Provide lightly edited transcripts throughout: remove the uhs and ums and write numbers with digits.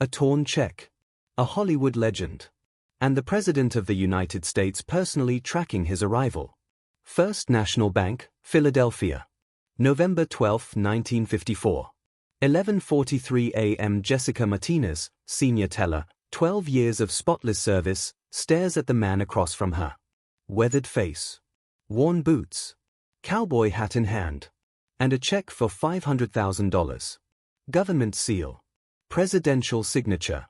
a torn check. A Hollywood legend. And the President of the United States personally tracking his arrival. First National Bank, Philadelphia. November 12, 1954. 11:43 a.m. Jessica Martinez, senior teller, 12 years of spotless service, stares at the man across from her. Weathered face. Worn boots. Cowboy hat in hand. And a check for $500,000. Government seal. Presidential signature.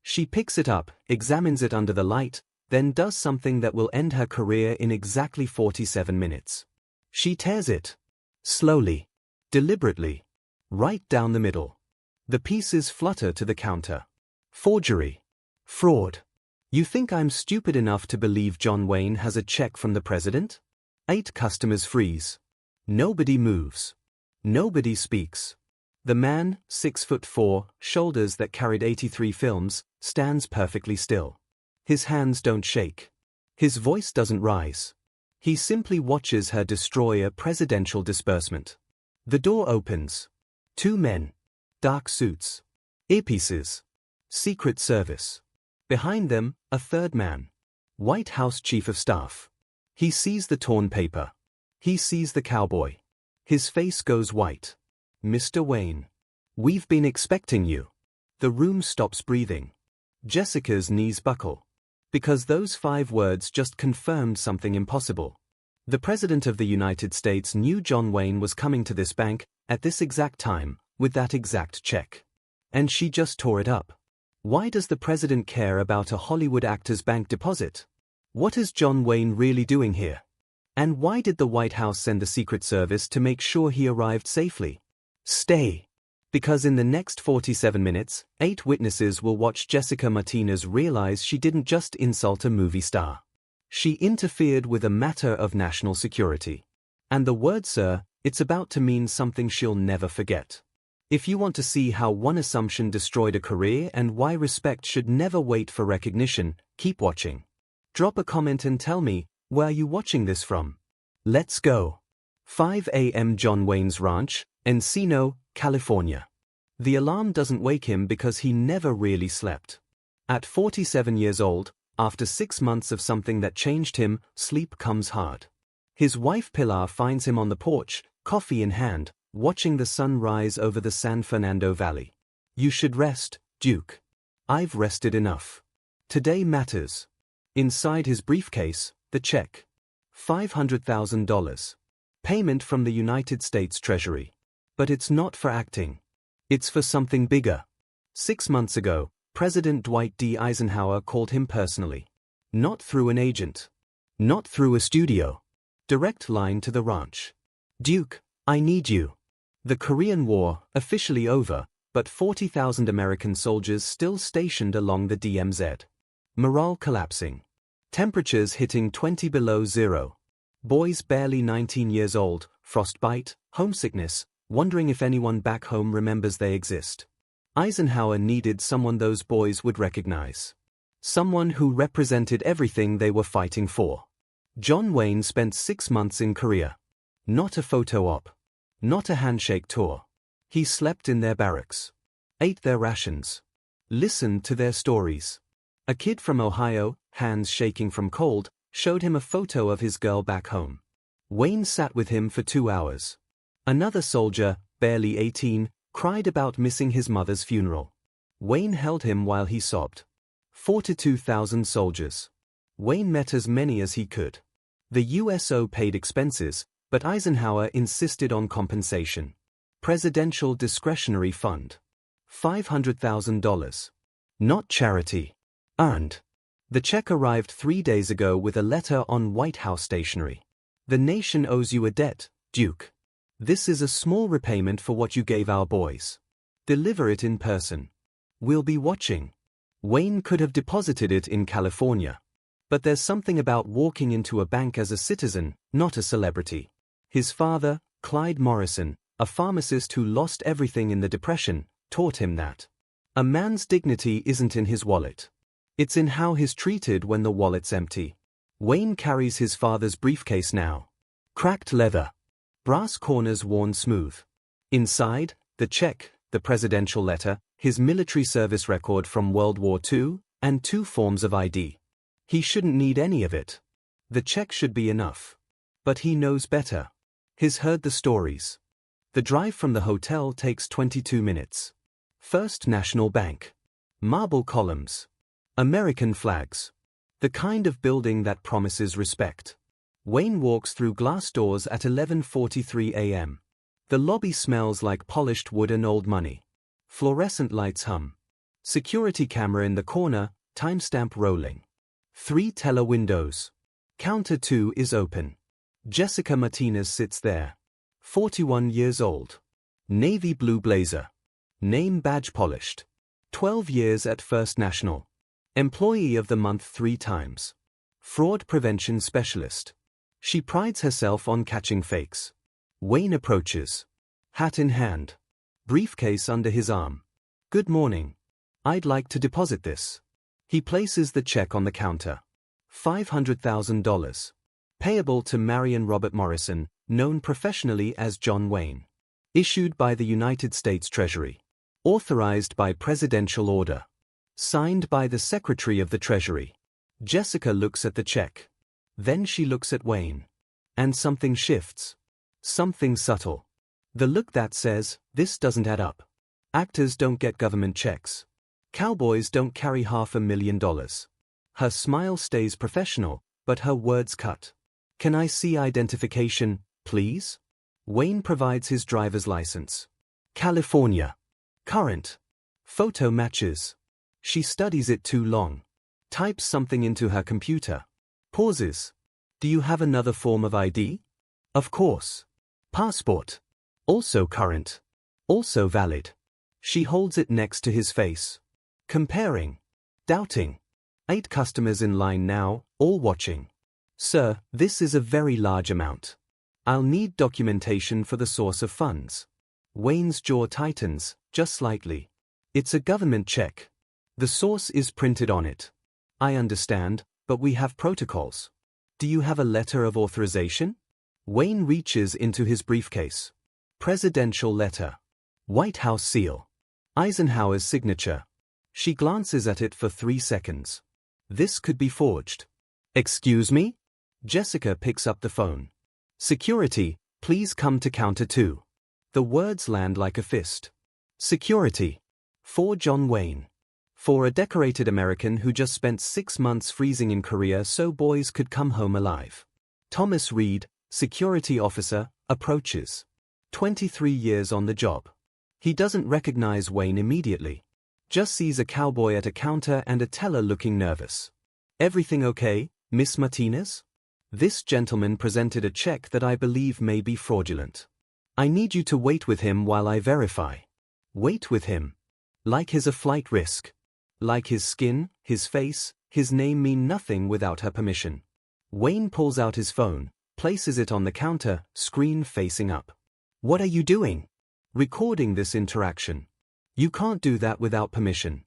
She picks it up, examines it under the light, then does something that will end her career in exactly 47 minutes. She tears it. Slowly. Deliberately. Right down the middle. The pieces flutter to the counter. Forgery. Fraud. You think I'm stupid enough to believe John Wayne has a check from the president? 8 customers freeze. Nobody moves. Nobody speaks. The man, 6'4", shoulders that carried 83 films, stands perfectly still. His hands don't shake. His voice doesn't rise. He simply watches her destroy a presidential disbursement. The door opens. 2 men. Dark suits. Earpieces. Secret Service. Behind them, a third man. White House Chief of Staff. He sees the torn paper. He sees the cowboy. His face goes white. Mr. Wayne. We've been expecting you. The room stops breathing. Jessica's knees buckle. Because those 5 words just confirmed something impossible. The President of the United States knew John Wayne was coming to this bank, at this exact time, with that exact check. And she just tore it up. Why does the President care about a Hollywood actor's bank deposit? What is John Wayne really doing here? And why did the White House send the Secret Service to make sure he arrived safely? Stay. Because in the next 47 minutes, 8 witnesses will watch Jessica Martinez realize she didn't just insult a movie star. She interfered with a matter of national security. And the word, sir, it's about to mean something she'll never forget. If you want to see how one assumption destroyed a career and why respect should never wait for recognition, keep watching. Drop a comment and tell me, where are you watching this from? Let's go. 5 a.m. John Wayne's ranch, Encino, California. The alarm doesn't wake him because he never really slept. At 47 years old, after 6 months of something that changed him, sleep comes hard. His wife Pilar finds him on the porch, coffee in hand, watching the sun rise over the San Fernando Valley. You should rest, Duke. I've rested enough. Today matters. Inside his briefcase, the check. $500,000. Payment from the United States Treasury. But it's not for acting. It's for something bigger. 6 months ago, President Dwight D. Eisenhower called him personally. Not through an agent. Not through a studio. Direct line to the ranch. Duke, I need you. The Korean War, officially over, but 40,000 American soldiers still stationed along the DMZ. Morale collapsing. Temperatures hitting 20 below zero. Boys barely 19 years old, frostbite, homesickness, wondering if anyone back home remembers they exist. Eisenhower needed someone those boys would recognize. Someone who represented everything they were fighting for. John Wayne spent 6 months in Korea. Not a photo op. Not a handshake tour. He slept in their barracks. Ate their rations. Listened to their stories. A kid from Ohio, hands shaking from cold, showed him a photo of his girl back home. Wayne sat with him for 2 hours. Another soldier, barely 18, cried about missing his mother's funeral. Wayne held him while he sobbed. 42,000 soldiers. Wayne met as many as he could. The USO paid expenses, but Eisenhower insisted on compensation. Presidential Discretionary Fund. $500,000. Not charity. Earned. The check arrived 3 days ago with a letter on White House stationery. The nation owes you a debt, Duke. This is a small repayment for what you gave our boys. Deliver it in person. We'll be watching. Wayne could have deposited it in California. But there's something about walking into a bank as a citizen, not a celebrity. His father, Clyde Morrison, a pharmacist who lost everything in the Depression, taught him that. A man's dignity isn't in his wallet. It's in how he's treated when the wallet's empty. Wayne carries his father's briefcase now. Cracked leather. Brass corners worn smooth. Inside, the check, the presidential letter, his military service record from World War II, and 2 forms of ID. He shouldn't need any of it. The check should be enough. But he knows better. He's heard the stories. The drive from the hotel takes 22 minutes. First National Bank. Marble columns. American flags. The kind of building that promises respect. Wayne walks through glass doors at 11:43 a.m. The lobby smells like polished wood and old money. Fluorescent lights hum. Security camera in the corner, timestamp rolling. 3 teller windows. Counter 2 is open. Jessica Martinez sits there. 41 years old. Navy blue blazer. Name badge polished. 12 years at First National. Employee of the month 3 times. Fraud prevention specialist. She prides herself on catching fakes. Wayne approaches. Hat in hand. Briefcase under his arm. Good morning. I'd like to deposit this. He places the check on the counter. $500,000. Payable to Marion Robert Morrison, known professionally as John Wayne. Issued by the United States Treasury. Authorized by presidential order. Signed by the Secretary of the Treasury. Jessica looks at the check. Then she looks at Wayne. And something shifts. Something subtle. The look that says, this doesn't add up. Actors don't get government checks. Cowboys don't carry $500,000. Her smile stays professional, but her words cut. Can I see identification, please? Wayne provides his driver's license. California. Current. Photo matches. She studies it too long. Types something into her computer. Pauses. Do you have another form of ID? Of course. Passport. Also current. Also valid. She holds it next to his face. Comparing. Doubting. 8 customers in line now, all watching. Sir, this is a very large amount. I'll need documentation for the source of funds. Wayne's jaw tightens, just slightly. It's a government check. The source is printed on it. I understand, but we have protocols. Do you have a letter of authorization? Wayne reaches into his briefcase. Presidential letter. White House seal. Eisenhower's signature. She glances at it for 3 seconds. This could be forged. Excuse me? Jessica picks up the phone. Security, please come to counter 2. The words land like a fist. Security. For John Wayne. For a decorated American who just spent 6 months freezing in Korea so boys could come home alive. Thomas Reed, security officer, approaches. 23 years on the job. He doesn't recognize Wayne immediately. Just sees a cowboy at a counter and a teller looking nervous. Everything okay, Miss Martinez? This gentleman presented a check that I believe may be fraudulent. I need you to wait with him while I verify. Wait with him. Like he's a flight risk. Like his skin, his face, his name mean nothing without her permission. Wayne pulls out his phone, places it on the counter, screen facing up. What are you doing? Recording this interaction. You can't do that without permission.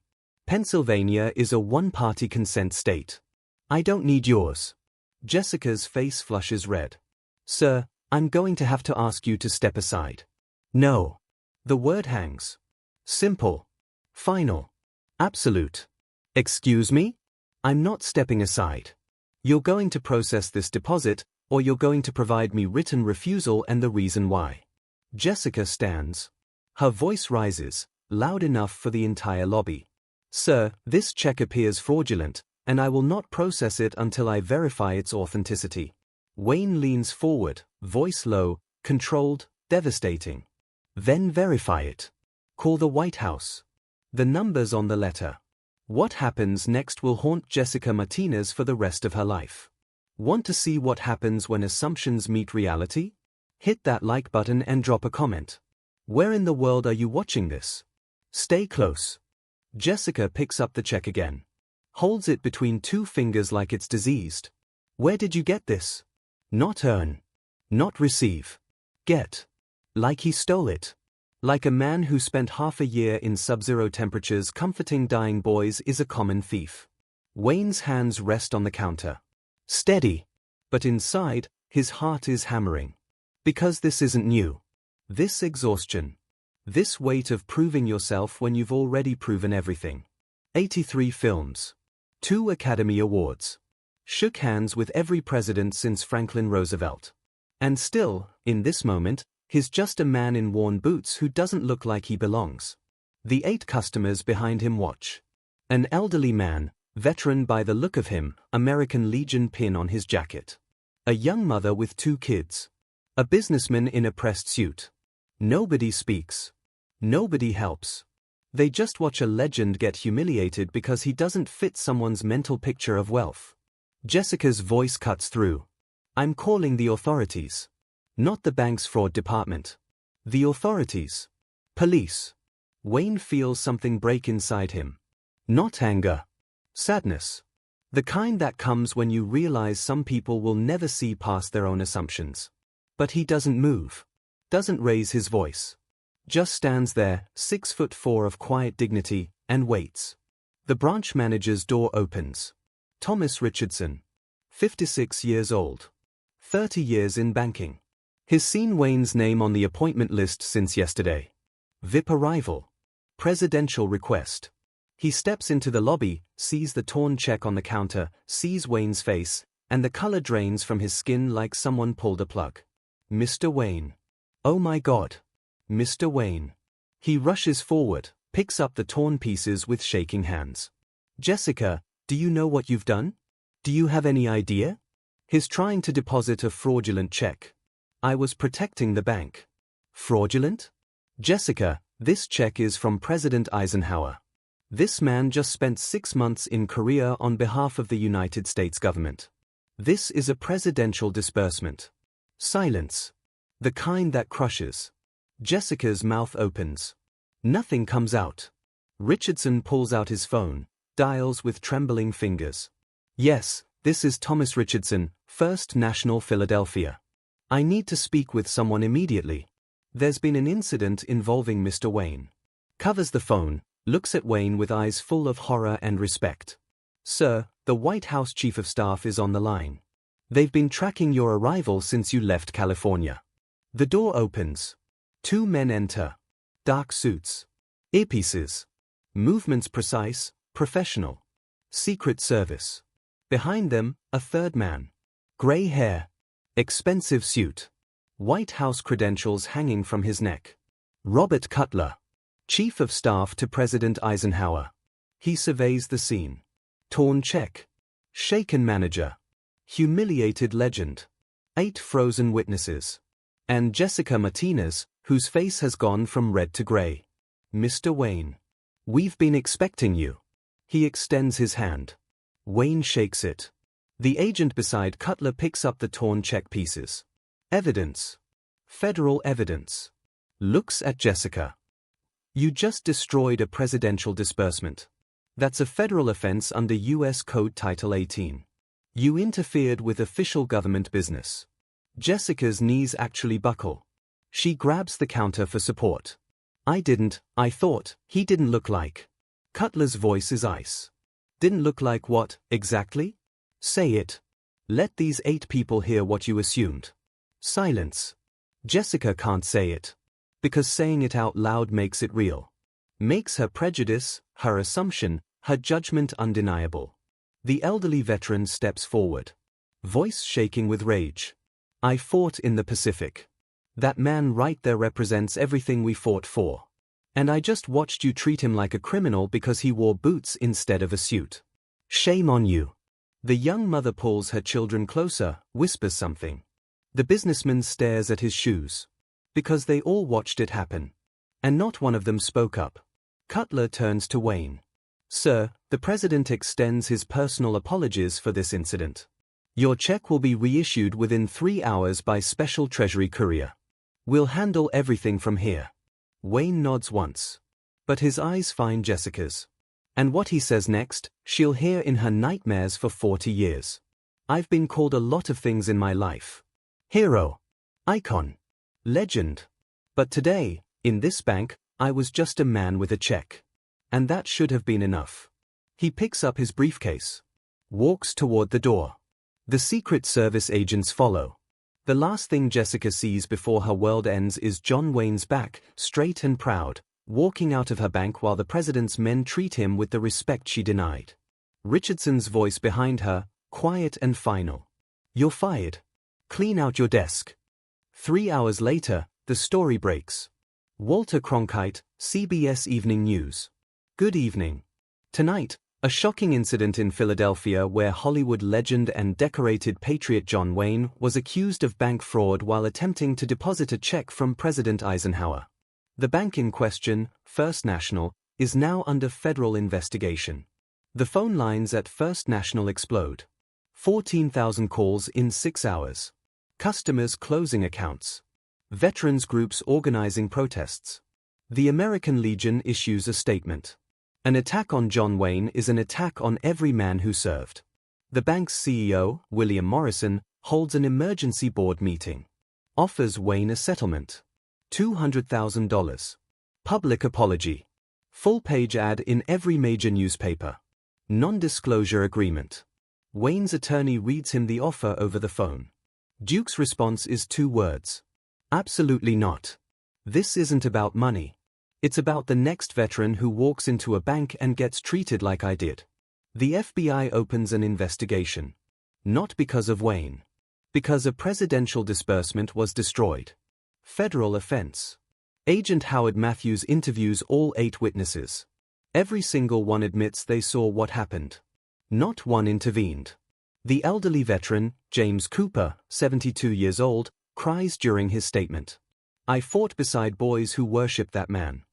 Pennsylvania is a one-party consent state. I don't need yours. Jessica's face flushes red. Sir, I'm going to have to ask you to step aside. No. The word hangs. Simple. Final. Absolute. Excuse me? I'm not stepping aside. You're going to process this deposit, or you're going to provide me written refusal and the reason why. Jessica stands. Her voice rises, loud enough for the entire lobby. Sir, this check appears fraudulent, and I will not process it until I verify its authenticity. Wayne leans forward, voice low, controlled, devastating. Then verify it. Call the White House. The numbers on the letter. What happens next will haunt Jessica Martinez for the rest of her life. Want to see what happens when assumptions meet reality? Hit that like button and drop a comment. Where in the world are you watching this? Stay close. Jessica picks up the check again. Holds it between 2 fingers like it's diseased. Where did you get this? Not earn. Not receive. Get. Like he stole it. Like a man who spent half a year in sub-zero temperatures comforting dying boys is a common thief. Wayne's hands rest on the counter. Steady. But inside, his heart is hammering. Because this isn't new. This exhaustion. This weight of proving yourself when you've already proven everything. 83 films. 2 Academy Awards. Shook hands with every president since Franklin Roosevelt. And still, in this moment, he's just a man in worn boots who doesn't look like he belongs. The 8 customers behind him watch. An elderly man, veteran by the look of him, American Legion pin on his jacket. A young mother with 2 kids. A businessman in a pressed suit. Nobody speaks. Nobody helps. They just watch a legend get humiliated because he doesn't fit someone's mental picture of wealth. Jessica's voice cuts through. I'm calling the authorities. Not the bank's fraud department. The authorities. Police. Wayne feels something break inside him. Not anger. Sadness. The kind that comes when you realize some people will never see past their own assumptions. But he doesn't move. Doesn't raise his voice. Just stands there, 6'4" of quiet dignity, and waits. The branch manager's door opens. Thomas Richardson. 56 years old. 30 years in banking. He's seen Wayne's name on the appointment list since yesterday. VIP arrival. Presidential request. He steps into the lobby, sees the torn check on the counter, sees Wayne's face, and the color drains from his skin like someone pulled a plug. Mr. Wayne. Oh my God. Mr. Wayne. He rushes forward, picks up the torn pieces with shaking hands. Jessica, do you know what you've done? Do you have any idea? He's trying to deposit a fraudulent check. I was protecting the bank. Fraudulent? Jessica, this check is from President Eisenhower. This man just spent 6 months in Korea on behalf of the United States government. This is a presidential disbursement. Silence. The kind that crushes. Jessica's mouth opens. Nothing comes out. Richardson pulls out his phone, dials with trembling fingers. Yes, this is Thomas Richardson, First National Philadelphia. I need to speak with someone immediately. There's been an incident involving Mr. Wayne. Covers the phone, looks at Wayne with eyes full of horror and respect. Sir, the White House Chief of Staff is on the line. They've been tracking your arrival since you left California. The door opens. 2 men enter. Dark suits. Earpieces. Movements precise, professional. Secret Service. Behind them, a 3rd man. Gray hair. Expensive suit. White House credentials hanging from his neck. Robert Cutler. Chief of Staff to President Eisenhower. He surveys the scene. Torn check. Shaken manager. Humiliated legend. 8 frozen witnesses. And Jessica Martinez, whose face has gone from red to gray. Mr. Wayne. We've been expecting you. He extends his hand. Wayne shakes it. The agent beside Cutler picks up the torn check pieces. Evidence. Federal evidence. Looks at Jessica. You just destroyed a presidential disbursement. That's a federal offense under U.S. Code Title 18. You interfered with official government business. Jessica's knees actually buckle. She grabs the counter for support. I thought, he didn't look like. Cutler's voice is ice. Didn't look like what, exactly? Say it. Let these 8 people hear what you assumed. Silence. Jessica can't say it. Because saying it out loud makes it real. Makes her prejudice, her assumption, her judgment undeniable. The elderly veteran steps forward. Voice shaking with rage. I fought in the Pacific. That man right there represents everything we fought for. And I just watched you treat him like a criminal because he wore boots instead of a suit. Shame on you. The young mother pulls her children closer, whispers something. The businessman stares at his shoes. Because they all watched it happen. And not one of them spoke up. Cutler turns to Wayne. Sir, the president extends his personal apologies for this incident. Your check will be reissued within 3 hours by special Treasury courier. We'll handle everything from here. Wayne nods once. But his eyes find Jessica's. And what he says next, she'll hear in her nightmares for 40 years. I've been called a lot of things in my life. Hero. Icon. Legend. But today, in this bank, I was just a man with a check. And that should have been enough. He picks up his briefcase. Walks toward the door. The Secret Service agents follow. The last thing Jessica sees before her world ends is John Wayne's back, straight and proud, walking out of her bank while the president's men treat him with the respect she denied. Richardson's voice behind her, quiet and final. "You're fired. Clean out your desk." 3 hours later, the story breaks. Walter Cronkite, CBS Evening News. Good evening. Tonight, a shocking incident in Philadelphia where Hollywood legend and decorated patriot John Wayne was accused of bank fraud while attempting to deposit a check from President Eisenhower. The bank in question, First National, is now under federal investigation. The phone lines at First National explode. 14,000 calls in 6 hours. Customers closing accounts. Veterans groups organizing protests. The American Legion issues a statement. An attack on John Wayne is an attack on every man who served. The bank's CEO, William Morrison, holds an emergency board meeting. Offers Wayne a settlement. $200,000. Public apology. Full-page ad in every major newspaper. Non-disclosure agreement. Wayne's attorney reads him the offer over the phone. Duke's response is 2 words. Absolutely not. This isn't about money. It's about the next veteran who walks into a bank and gets treated like I did. The FBI opens an investigation. Not because of Wayne. Because a presidential disbursement was destroyed. Federal offense. Agent Howard Matthews interviews all 8 witnesses. Every single one admits they saw what happened. Not one intervened. The elderly veteran, James Cooper, 72 years old, cries during his statement. "I fought beside boys who worshipped that man.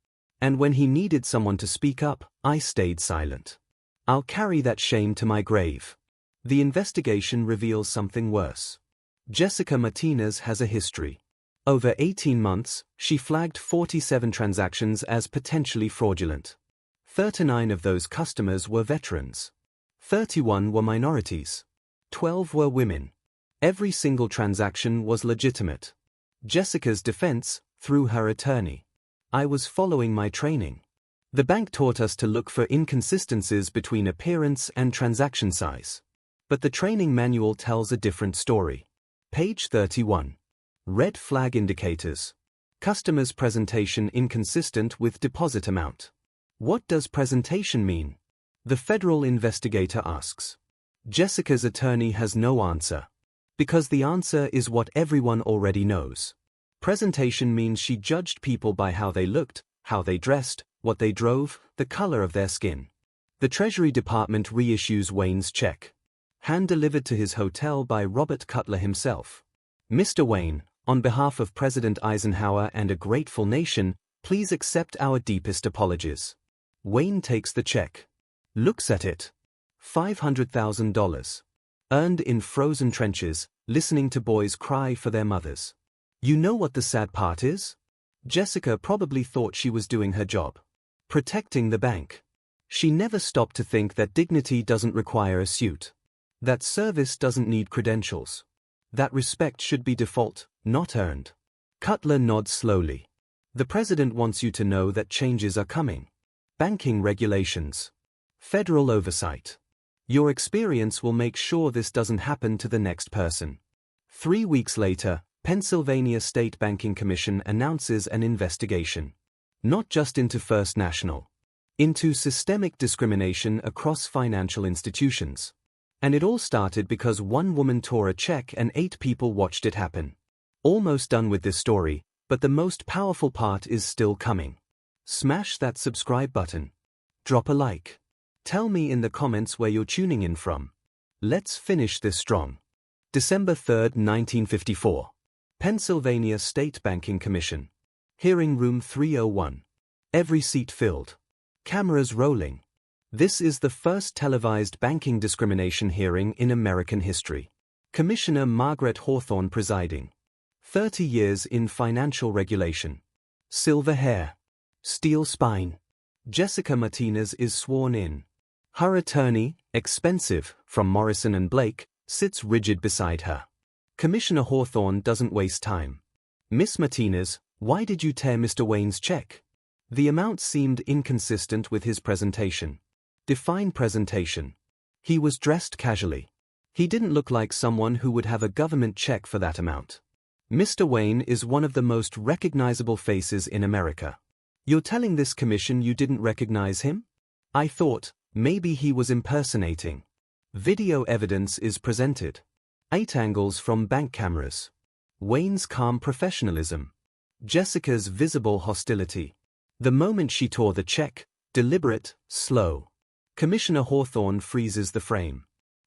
And when he needed someone to speak up, I stayed silent. I'll carry that shame to my grave." The investigation reveals something worse. Jessica Martinez has a history. Over 18 months, she flagged 47 transactions as potentially fraudulent. 39 of those customers were veterans. 31 were minorities. 12 were women. Every single transaction was legitimate. Jessica's defense, through her attorney. "I was following my training. The bank taught us to look for inconsistencies between appearance and transaction size. But the training manual tells a different story." Page 31. Red flag indicators. Customer's presentation inconsistent with deposit amount. What does presentation mean? The federal investigator asks. Jessica's attorney has no answer. Because the answer is what everyone already knows. Presentation means she judged people by how they looked, how they dressed, what they drove, the color of their skin. The Treasury Department reissues Wayne's check. Hand-delivered to his hotel by Robert Cutler himself. "Mr. Wayne, on behalf of President Eisenhower and a grateful nation, please accept our deepest apologies." Wayne takes the check. Looks at it. $500,000. Earned in frozen trenches, listening to boys cry for their mothers. You know what the sad part is? Jessica probably thought she was doing her job. Protecting the bank. She never stopped to think that dignity doesn't require a suit. That service doesn't need credentials. That respect should be default, not earned. Cutler nods slowly. The president wants you to know that changes are coming. Banking regulations. Federal oversight. Your experience will make sure this doesn't happen to the next person. 3 weeks later, Pennsylvania State Banking Commission announces an investigation. Not just into First National. Into systemic discrimination across financial institutions. And it all started because one woman tore a check and 8 people watched it happen. Almost done with this story, but the most powerful part is still coming. Smash that subscribe button. Drop a like. Tell me in the comments where you're tuning in from. Let's finish this strong. December 3, 1954. Pennsylvania State Banking Commission. Hearing room 301. Every seat filled. Cameras rolling. This is the first televised banking discrimination hearing in American history. Commissioner Margaret Hawthorne presiding. 30 years in financial regulation. Silver hair. Steel spine. Jessica Martinez is sworn in. Her attorney, expensive, from Morrison and Blake, sits rigid beside her. Commissioner Hawthorne doesn't waste time. "Miss Martinez, why did you tear Mr. Wayne's check?" The amount seemed inconsistent with his presentation. Define presentation. He was dressed casually. He didn't look like someone who would have a government check for that amount. Mr. Wayne is one of the most recognizable faces in America. You're telling this commission you didn't recognize him? I thought, maybe he was impersonating. Video evidence is presented. 8 angles from bank cameras. Wayne's calm professionalism. Jessica's visible hostility. The moment she tore the check, deliberate, slow. Commissioner Hawthorne freezes the frame.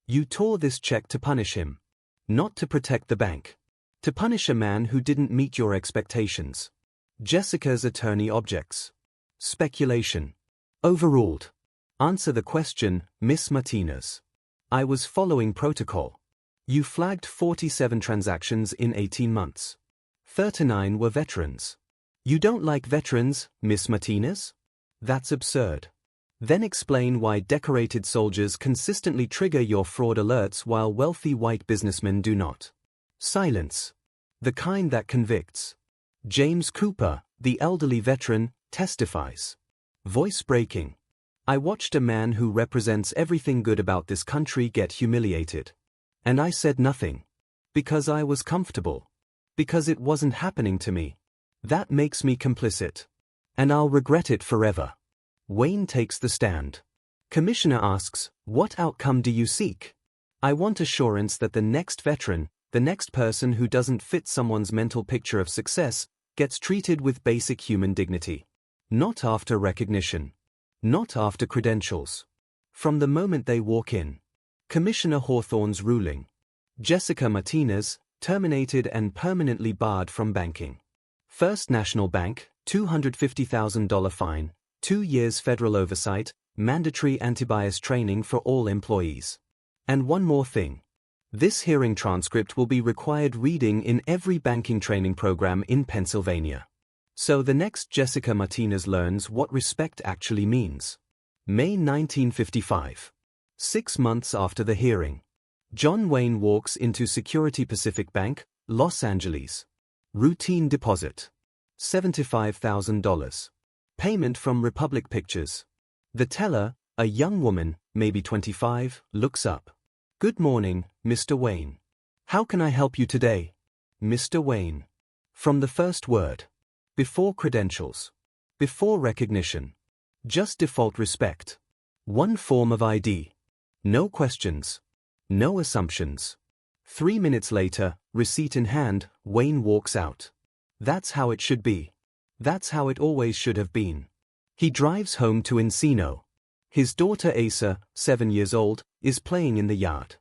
You tore this check to punish him. Not to protect the bank. To punish a man who didn't meet your expectations. Jessica's attorney objects. Speculation. Overruled. Answer the question, Miss Martinez. I was following protocol. You flagged 47 transactions in 18 months. 39 were veterans. You don't like veterans, Miss Martinez? That's absurd. Then explain why decorated soldiers consistently trigger your fraud alerts while wealthy white businessmen do not. Silence. The kind that convicts. James Cooper, the elderly veteran, testifies. Voice breaking. I watched a man who represents everything good about this country get humiliated. And I said nothing. Because I was comfortable. Because it wasn't happening to me. That makes me complicit. And I'll regret it forever. Wayne takes the stand. Commissioner asks, what outcome do you seek? I want assurance that the next veteran, the next person who doesn't fit someone's mental picture of success, gets treated with basic human dignity. Not after recognition. Not after credentials. From the moment they walk in. Commissioner Hawthorne's ruling. Jessica Martinez, terminated and permanently barred from banking. First National Bank, $250,000 fine, 2 years federal oversight, mandatory anti-bias training for all employees. And one more thing. This hearing transcript will be required reading in every banking training program in Pennsylvania. So the next Jessica Martinez learns what respect actually means. May 1955. 6 months after the hearing. John Wayne walks into Security Pacific Bank, Los Angeles. Routine deposit. $75,000. Payment from Republic Pictures. The teller, a young woman, maybe 25, looks up. Good morning, Mr. Wayne. How can I help you today? Mr. Wayne. From the first word. Before credentials. Before recognition. Just default respect. One form of ID. No questions. No assumptions. 3 minutes later, receipt in hand, Wayne walks out. That's how it should be. That's how it always should have been. He drives home to Encino. His daughter Asa, 7 years old, is playing in the yard.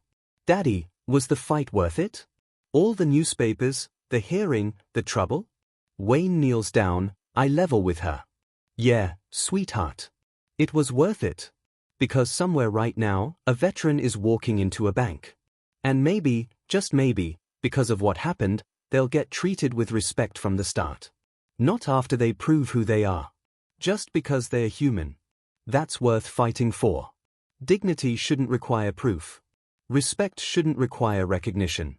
Daddy, was the fight worth it? All the newspapers, the hearing, the trouble? Wayne kneels down, eye level with her. Yeah, sweetheart. It was worth it. Because somewhere right now, a veteran is walking into a bank. And maybe, just maybe, because of what happened, they'll get treated with respect from the start. Not after they prove who they are. Just because they're human. That's worth fighting for. Dignity shouldn't require proof. Respect shouldn't require recognition.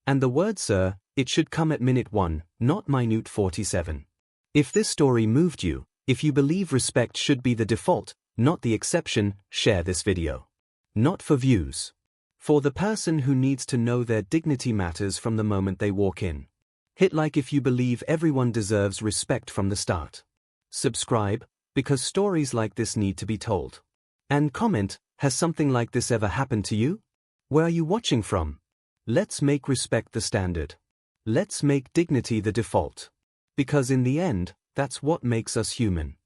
And the word sir, it should come at minute 1, not minute 47. If this story moved you, if you believe respect should be the default, not the exception, share this video. Not for views. For the person who needs to know their dignity matters from the moment they walk in. Hit like if you believe everyone deserves respect from the start. Subscribe, because stories like this need to be told. And comment, has something like this ever happened to you? Where are you watching from? Let's make respect the standard. Let's make dignity the default. Because in the end, that's what makes us human.